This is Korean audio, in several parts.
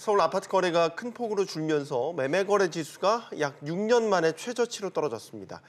서울 아파트 거래가 큰 폭으로 줄면서 매매 거래 지수가 약 6년 만에 최저치로 떨어졌습니다.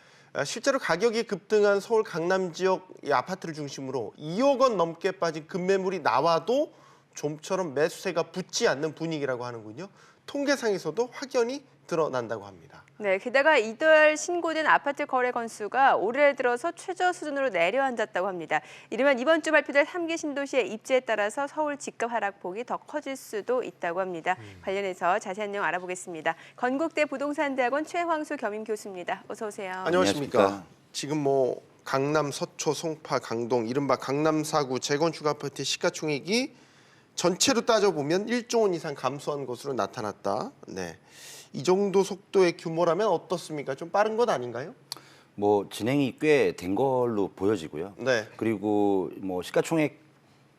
실제로 가격이 급등한 서울 강남 지역 이 아파트를 중심으로 2억 원 넘게 빠진 급매물이 나와도 좀처럼 매수세가 붙지 않는 분위기라고 하는군요. 통계상에서도 확연히 드러난다고 합니다. 네, 게다가 이달 신고된 아파트 거래 건수가 올해 들어서 최저 수준으로 내려앉았다고 합니다. 이르면 이번 주 발표될 3기 신도시의 입지에 따라서 서울 집값 하락폭이 더 커질 수도 있다고 합니다. 관련해서 자세한 내용 알아보겠습니다. 건국대 부동산대학원 최황수 겸임 교수입니다. 어서 오세요. 안녕하십니까. 지금 강남, 서초, 송파, 강동, 이른바 강남 4구 재건축 아파트의 시가총액이 전체로 따져보면 1조 원 이상 감소한 것으로 나타났다. 네. 이 정도 속도의 규모라면 어떻습니까? 좀 빠른 것 아닌가요? 진행이 꽤 된 걸로 보여지고요. 네. 그리고 시가총액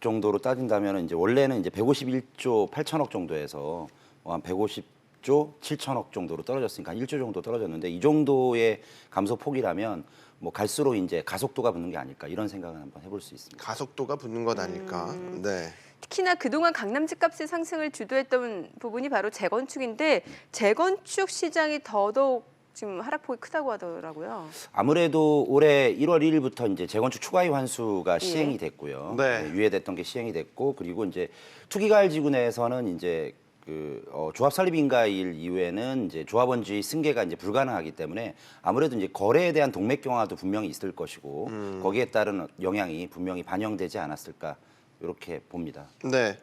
정도로 따진다면 이제 원래는 이제 151조 8천억 정도에서 한 150조 7천억 정도로 떨어졌으니까 한 1조 정도 떨어졌는데 이 정도의 감소 폭이라면 갈수록 이제 가속도가 붙는 게 아닐까 이런 생각을 한번 해볼 수 있습니다. 가속도가 붙는 것 아닐까. 네. 특히나 그동안 강남 집값의 상승을 주도했던 부분이 바로 재건축인데 재건축 시장이 더더욱 지금 하락폭이 크다고 하더라고요. 아무래도 올해 1월 1일부터 이제 재건축 추가위 환수가 시행이 됐고요. 네. 유예됐던 게 시행이 됐고 그리고 이제 투기가을지구 내에서는 이제 조합 설립 인가일 이후에는 이제 조합원주의 승계가 이제 불가능하기 때문에 아무래도 이제 거래에 대한 동맥 경화도 분명히 있을 것이고 거기에 따른 영향이 분명히 반영되지 않았을까 이렇게 봅니다. 네.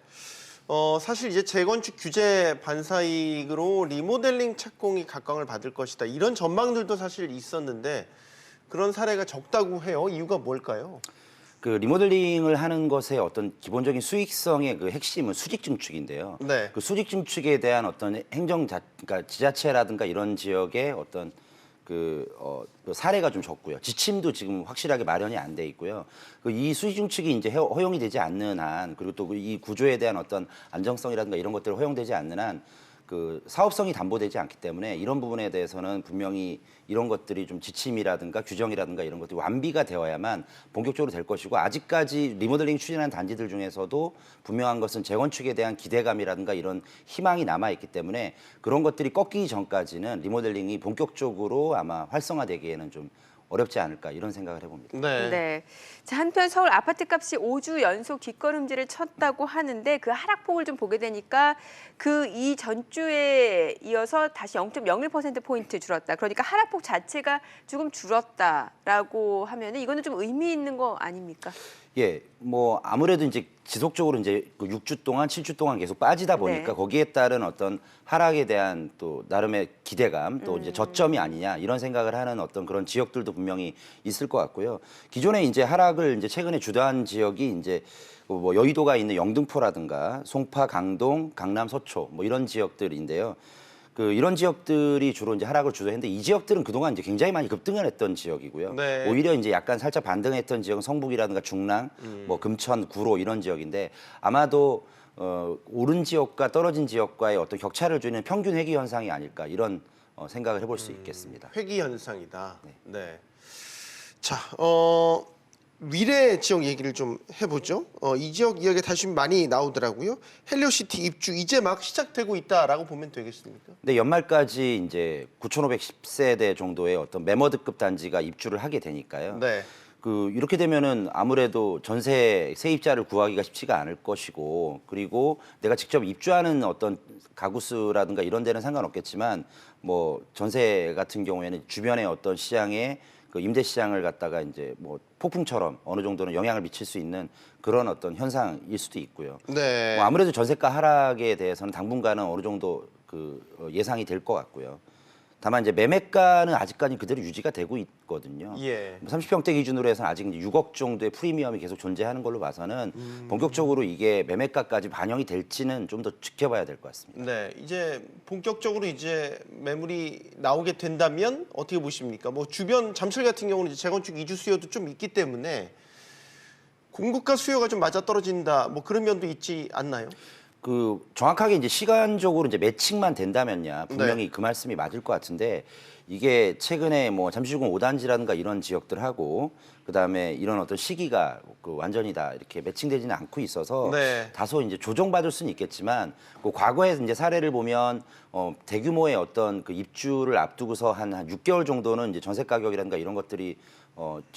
사실 이제 재건축 규제 반사이익으로 리모델링 착공이 각광을 받을 것이다. 이런 전망들도 사실 있었는데 그런 사례가 적다고 해요. 이유가 뭘까요? 그 리모델링을 하는 것의 어떤 기본적인 수익성의 그 핵심은 수직 증축인데요. 네. 그 수직 증축에 대한 어떤 그러니까 지자체라든가 이런 지역의 어떤 그 사례가 좀 적고요. 지침도 지금 확실하게 마련이 안 돼 있고요. 이 수직 증축이 이제 허용이 되지 않는 한 그리고 또 이 구조에 대한 어떤 안정성이라든가 이런 것들이 허용되지 않는 한 그 사업성이 담보되지 않기 때문에 이런 부분에 대해서는 분명히 이런 것들이 좀 지침이라든가 규정이라든가 이런 것들이 완비가 되어야만 본격적으로 될 것이고 아직까지 리모델링 추진하는 단지들 중에서도 분명한 것은 재건축에 대한 기대감이라든가 이런 희망이 남아있기 때문에 그런 것들이 꺾이기 전까지는 리모델링이 본격적으로 아마 활성화되기에는 좀 어렵지 않을까 이런 생각을 해봅니다. 네. 네. 자, 한편 서울 아파트 값이 5주 연속 뒷걸음질을 쳤다고 하는데 그 하락폭을 좀 보게 되니까 그 이 전주에 이어서 다시 0.01%포인트 줄었다. 그러니까 하락폭 자체가 조금 줄었다라고 하면 이거는 좀 의미 있는 거 아닙니까? 예, 아무래도 이제 지속적으로 이제 6주 동안, 7주 동안 계속 빠지다 보니까 네. 거기에 따른 어떤 하락에 대한 또 나름의 기대감, 또 이제 저점이 아니냐 이런 생각을 하는 어떤 그런 지역들도 분명히 있을 것 같고요. 기존에 이제 하락을 이제 최근에 주도한 지역이 이제 여의도가 있는 영등포라든가 송파, 강동, 강남, 서초 이런 지역들인데요. 이런 지역들이 주로 이제 하락을 주도했는데 이 지역들은 그동안 이제 굉장히 많이 급등을 했던 지역이고요. 네. 오히려 이제 약간 살짝 반등했던 지역은 성북이라든가 중랑, 금천, 구로 이런 지역인데 아마도 오른 지역과 떨어진 지역과의 어떤 격차를 주는 평균 회귀 현상이 아닐까 이런 생각을 해볼 수 있겠습니다. 회귀 현상이다. 네. 네. 자, 위례 지역 얘기를 좀 해보죠. 이 지역 이야기 다시 많이 나오더라고요. 헬리오시티 입주 이제 막 시작되고 있다라고 보면 되겠습니까? 근데 연말까지 이제 9,510세대 정도의 어떤 매머드급 단지가 입주를 하게 되니까요. 네. 이렇게 되면은 아무래도 전세 세입자를 구하기가 쉽지가 않을 것이고 그리고 내가 직접 입주하는 어떤 가구 수라든가 이런 데는 상관없겠지만 전세 같은 경우에는 주변의 어떤 시장에 임대 시장을 갖다가 이제 폭풍처럼 어느 정도는 영향을 미칠 수 있는 그런 어떤 현상일 수도 있고요. 네. 아무래도 전세가 하락에 대해서는 당분간은 어느 정도 예상이 될 것 같고요. 다만 이제 매매가는 아직까지 그대로 유지가 되고 있거든요. 예. 30평대 기준으로 해서는 아직 이제 6억 정도의 프리미엄이 계속 존재하는 걸로 봐서는 본격적으로 이게 매매가까지 반영이 될지는 좀 더 지켜봐야 될 것 같습니다. 네. 이제 본격적으로 이제 매물이 나오게 된다면 어떻게 보십니까? 주변 잠실 같은 경우는 이제 재건축 이주 수요도 좀 있기 때문에 공급과 수요가 좀 맞아떨어진다. 그런 면도 있지 않나요? 그 정확하게 이제 시간적으로 이제 매칭만 된다면야 분명히 그 말씀이 맞을 것 같은데 이게 최근에 뭐 잠실군 5단지라든가 이런 지역들하고 그다음에 이런 어떤 시기가 그 완전히 다 이렇게 매칭되지는 않고 있어서 네. 다소 이제 조정받을 수는 있겠지만 그 과거에 이제 사례를 보면 대규모의 어떤 그 입주를 앞두고서 한 6개월 정도는 이제 전세 가격이라든가 이런 것들이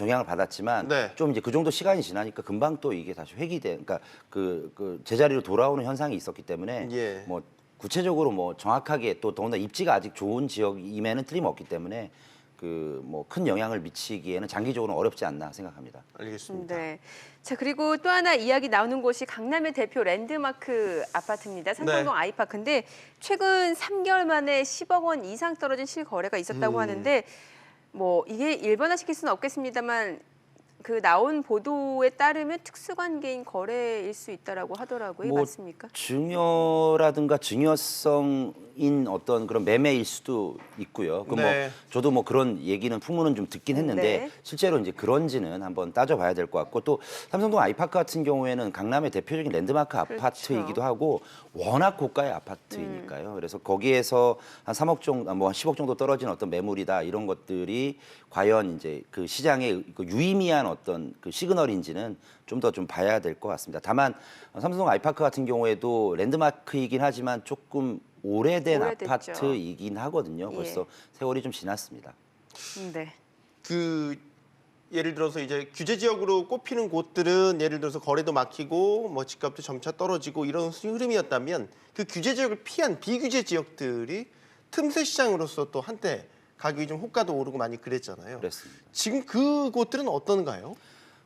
영향을 받았지만 네. 좀 이제 그 정도 시간이 지나니까 금방 또 이게 다시 회귀돼, 그러니까 그 제자리로 돌아오는 현상이 있었기 때문에 예. 뭐 구체적으로 뭐 정확하게 또 더군다나 입지가 아직 좋은 지역임에는 틀림없기 때문에 그 뭐 큰 영향을 미치기에는 장기적으로는 어렵지 않나 생각합니다. 알겠습니다. 네. 자, 그리고 또 하나 이야기 나오는 곳이 강남의 대표 랜드마크 아파트입니다. 삼성동 네. 아이파크인데 최근 3개월 만에 10억 원 이상 떨어진 실거래가 있었다고 하는데 뭐 이게 일반화시킬 수는 없겠습니다만 그 나온 보도에 따르면 특수관계인 거래일 수 있다라고 하더라고요. 뭐 맞습니까? 증여라든가 증여성인 어떤 그런 매매일 수도 있고요. 그 네. 뭐 저도 뭐 그런 얘기는 풍문은 좀 듣긴 했는데 네. 실제로 이제 그런지는 한번 따져봐야 될 것 같고 또 삼성동 아이파크 같은 경우에는 강남의 대표적인 랜드마크 아파트이기도 하고 워낙 고가의 아파트이니까요. 그래서 거기에서 한 3억 정도, 뭐 한 10억 정도 떨어진 어떤 매물이다 이런 것들이 과연 이제 그 시장에 그 유의미한 어떤 그 시그널인지는 좀 더 좀 봐야 될 것 같습니다. 다만 삼성 아이파크 같은 경우에도 랜드마크이긴 하지만 조금 오래된 오래됐죠. 아파트이긴 하거든요. 예. 벌써 세월이 좀 지났습니다. 네. 그 예를 들어서 이제 규제 지역으로 꼽히는 곳들은 예를 들어서 거래도 막히고 뭐 집값도 점차 떨어지고 이런 흐름이었다면 그 규제 지역을 피한 비규제 지역들이 틈새 시장으로서 또 한때 가격이 좀 호가도 오르고 많이 그랬잖아요. 그렇습니다. 지금 그곳들은 어떤가요?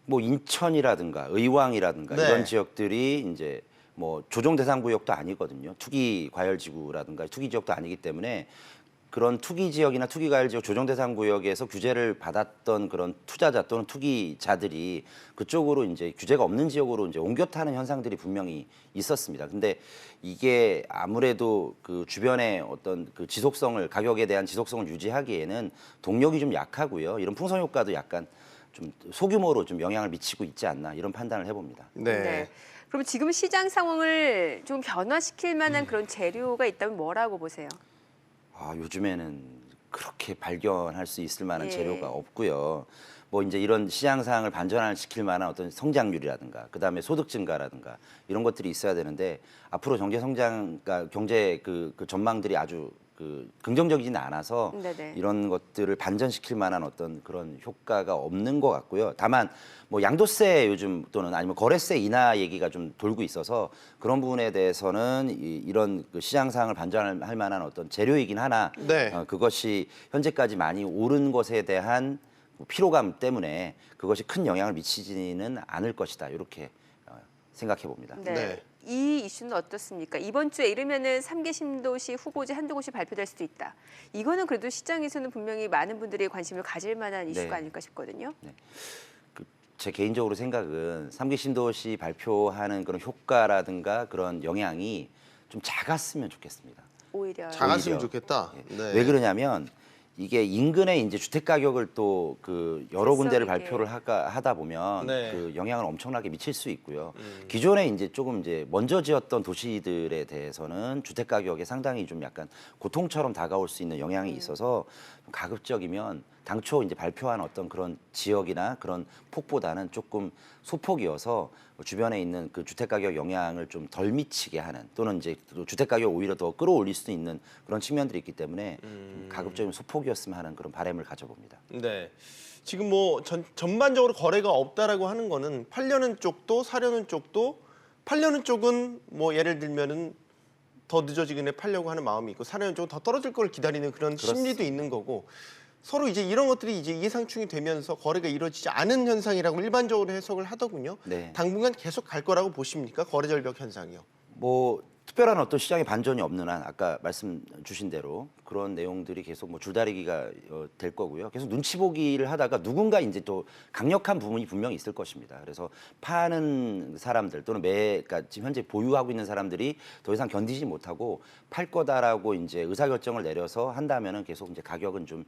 뭐 인천이라든가 의왕이라든가 네. 이런 지역들이 이제 뭐 조정 대상 구역도 아니거든요. 투기 과열 지구라든가 투기 지역도 아니기 때문에 그런 투기 지역이나 투기 과열 지역 조정 대상 구역에서 규제를 받았던 그런 투자자 또는 투기자들이 그쪽으로 이제 규제가 없는 지역으로 이제 옮겨 타는 현상들이 분명히 있었습니다. 근데 이게 아무래도 그 주변의 어떤 그 지속성을 가격에 대한 지속성을 유지하기에는 동력이 좀 약하고요. 이런 풍선 효과도 약간 좀 소규모로 좀 영향을 미치고 있지 않나 이런 판단을 해봅니다. 네. 그럼 지금 시장 상황을 좀 변화시킬 만한 그런 재료가 있다면 뭐라고 보세요? 요즘에는 그렇게 발견할 수 있을 만한 예. 재료가 없고요. 뭐 이제 이런 시장 상황을 반전시킬 만한 어떤 성장률이라든가 그다음에 소득 증가라든가 이런 것들이 있어야 되는데 앞으로 경제 성장, 그러니까 경제 그 전망들이 아주 그 긍정적이지는 않아서 네네. 이런 것들을 반전시킬 만한 어떤 그런 효과가 없는 것 같고요. 다만 뭐 양도세 요즘 또는 아니면 거래세 인하 얘기가 좀 돌고 있어서 그런 부분에 대해서는 이런 그 시장 상황을 반전할 만한 어떤 재료이긴 하나 네. 그것이 현재까지 많이 오른 것에 대한 피로감 때문에 그것이 큰 영향을 미치지는 않을 것이다. 이렇게 생각해 봅니다. 네. 네. 이 이슈는 어떻습니까? 이번 주에 이르면은 3개 신도시 후보지 한두 곳이 발표될 수도 있다. 이거는 그래도 시장에서는 분명히 많은 분들이 관심을 가질 만한 이슈가 네. 아닐까 싶거든요. 제 개인적으로 생각은 3기 신도시 발표하는 그런 효과라든가 그런 영향이 좀 작았으면 좋겠습니다. 오히려. 작았으면 오히려. 좋겠다. 네. 왜 그러냐면 이게 인근에 이제 주택 가격을 또 그 여러 군데를 질서 있게. 발표를 하다 보면 네. 그 영향을 엄청나게 미칠 수 있고요. 기존에 이제 조금 이제 먼저 지었던 도시들에 대해서는 주택 가격에 상당히 좀 약간 고통처럼 다가올 수 있는 영향이 있어서 좀 가급적이면 당초 이제 발표한 어떤 그런 지역이나 그런 폭보다는 조금 소폭이어서 주변에 있는 그 주택 가격 영향을 좀 덜 미치게 하는 또는 이제 또 주택 가격 오히려 더 끌어올릴 수도 있는 그런 측면들이 있기 때문에 좀 가급적이면 소폭이었으면 하는 그런 바람을 가져봅니다. 네. 지금 뭐 전반적으로 거래가 없다라고 하는 거는 팔려는 쪽도 사려는 쪽도 팔려는 쪽은 뭐 예를 들면은 더 늦어지긴 해 팔려고 하는 마음이 있고 사려는 쪽은 더 떨어질 걸 기다리는 그런 심리도 있는 거고 서로 이제 이런 것들이 이제 이해상충이 되면서 거래가 이루어지지 않은 현상이라고 일반적으로 해석을 하더군요. 네. 당분간 계속 갈 거라고 보십니까? 거래 절벽 현상이요. 뭐 특별한 어떤 시장의 반전이 없는 한 아까 말씀 주신 대로 그런 내용들이 계속 뭐 줄다리기가 될 거고요. 계속 눈치 보기를 하다가 누군가 이제 또 강력한 부분이 분명히 있을 것입니다. 그래서 파는 사람들 또는 그러니까 지금 현재 보유하고 있는 사람들이 더 이상 견디지 못하고 팔 거다라고 이제 의사결정을 내려서 한다면은 계속 이제 가격은 좀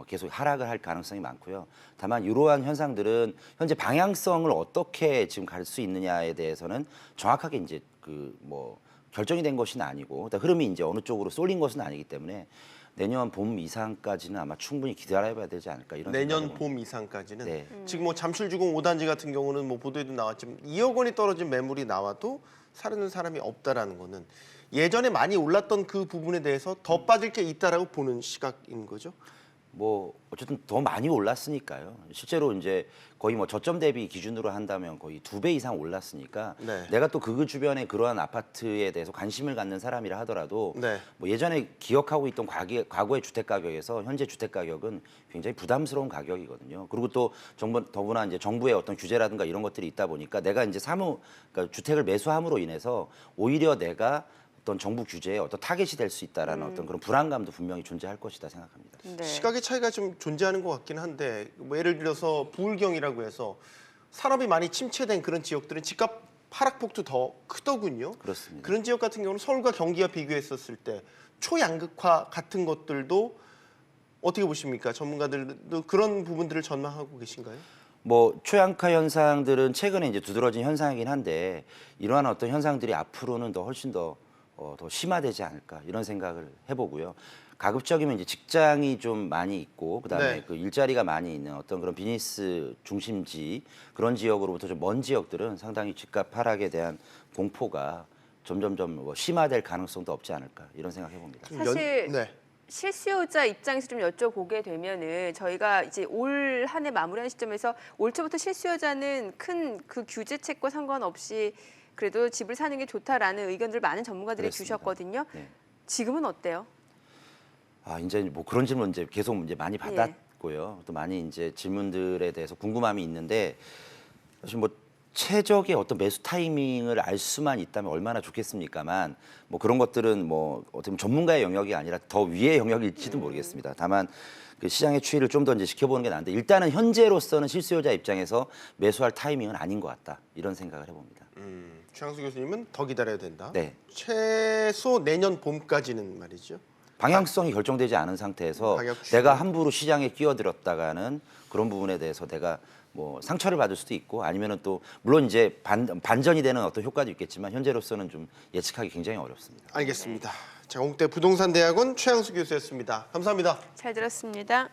계속 하락을 할 가능성이 많고요. 다만 이러한 현상들은 현재 방향성을 어떻게 지금 갈 수 있느냐에 대해서는 정확하게 이제 결정이 된 것은 아니고 그러니까 흐름이 이제 어느 쪽으로 쏠린 것은 아니기 때문에 내년 봄 이상까지는 아마 충분히 기다려봐야 되지 않을까 이런 내년 생각이 봄 이상까지는 네. 지금 뭐 잠실주공 5단지 같은 경우는 뭐 보도에도 나왔지만 2억 원이 떨어진 매물이 나와도 사려는 사람이 없다라는 거는 예전에 많이 올랐던 그 부분에 대해서 더 빠질 게 있다라고 보는 시각인 거죠. 뭐 어쨌든 더 많이 올랐으니까요. 실제로 이제 거의 뭐 저점 대비 기준으로 한다면 거의 2배 이상 올랐으니까 네. 내가 또 그 주변에 그러한 아파트에 대해서 관심을 갖는 사람이라 하더라도 네. 뭐 예전에 기억하고 있던 과거의 주택 가격에서 현재 주택 가격은 굉장히 부담스러운 가격이거든요. 그리고 또 더구나 이제 정부의 어떤 규제라든가 이런 것들이 있다 보니까 내가 이제 그러니까 주택을 매수함으로 인해서 오히려 내가 어떤 정부 규제에 어떤 타겟이 될 수 있다라는 어떤 그런 불안감도 분명히 존재할 것이다 생각합니다. 네. 시각의 차이가 좀 존재하는 것 같긴 한데 뭐 예를 들어서 부울경이라고 해서 산업이 많이 침체된 그런 지역들은 집값 하락폭도 더 크더군요. 그렇습니다. 그런 지역 같은 경우는 서울과 경기와 비교했었을 때 초양극화 같은 것들도 어떻게 보십니까? 전문가들도 그런 부분들을 전망하고 계신가요? 뭐 초양가 현상들은 최근에 이제 두드러진 현상이긴 한데 이러한 어떤 현상들이 앞으로는 더 훨씬 더 심화되지 않을까 이런 생각을 해보고요. 가급적이면 이제 직장이 좀 많이 있고 그다음에 네. 그 일자리가 많이 있는 어떤 그런 비즈니스 중심지 그런 지역으로부터 좀 먼 지역들은 상당히 집값 하락에 대한 공포가 점점점 뭐 심화될 가능성도 없지 않을까 이런 생각 해봅니다. 사실 네. 실수요자 입장에서 좀 여쭤보게 되면은 저희가 이제 올 한 해 마무리하는 시점에서 올 초부터 실수요자는 큰 그 규제책과 상관없이 그래도 집을 사는 게 좋다라는 의견들 많은 전문가들이 그렇습니다. 주셨거든요. 네. 지금은 어때요? 아 이제 뭐 그런 질문 이제 계속 이제 많이 받았고요. 또 많이 이제 질문들에 대해서 궁금함이 있는데 사실 뭐 최적의 어떤 매수 타이밍을 알 수만 있다면 얼마나 좋겠습니까만 뭐 그런 것들은 뭐 어떻게 보면 전문가의 영역이 아니라 더 위의 영역일지도 모르겠습니다. 다만 그 시장의 추이를 좀 더 이제 지켜보는 게 나은데 일단은 현재로서는 실수요자 입장에서 매수할 타이밍은 아닌 것 같다 이런 생각을 해봅니다. 최양수 교수님은 더 기다려야 된다. 네. 최소 내년 봄까지는 말이죠. 방향성이 결정되지 않은 상태에서 가격 추이. 내가 함부로 시장에 끼어들었다가는 그런 부분에 대해서 내가 뭐 상처를 받을 수도 있고 아니면은 또 물론 이제 반전이 되는 어떤 효과도 있겠지만 현재로서는 좀 예측하기 굉장히 어렵습니다. 알겠습니다. 자, 홍대 부동산대학원 최양수 교수였습니다. 감사합니다. 잘 들었습니다.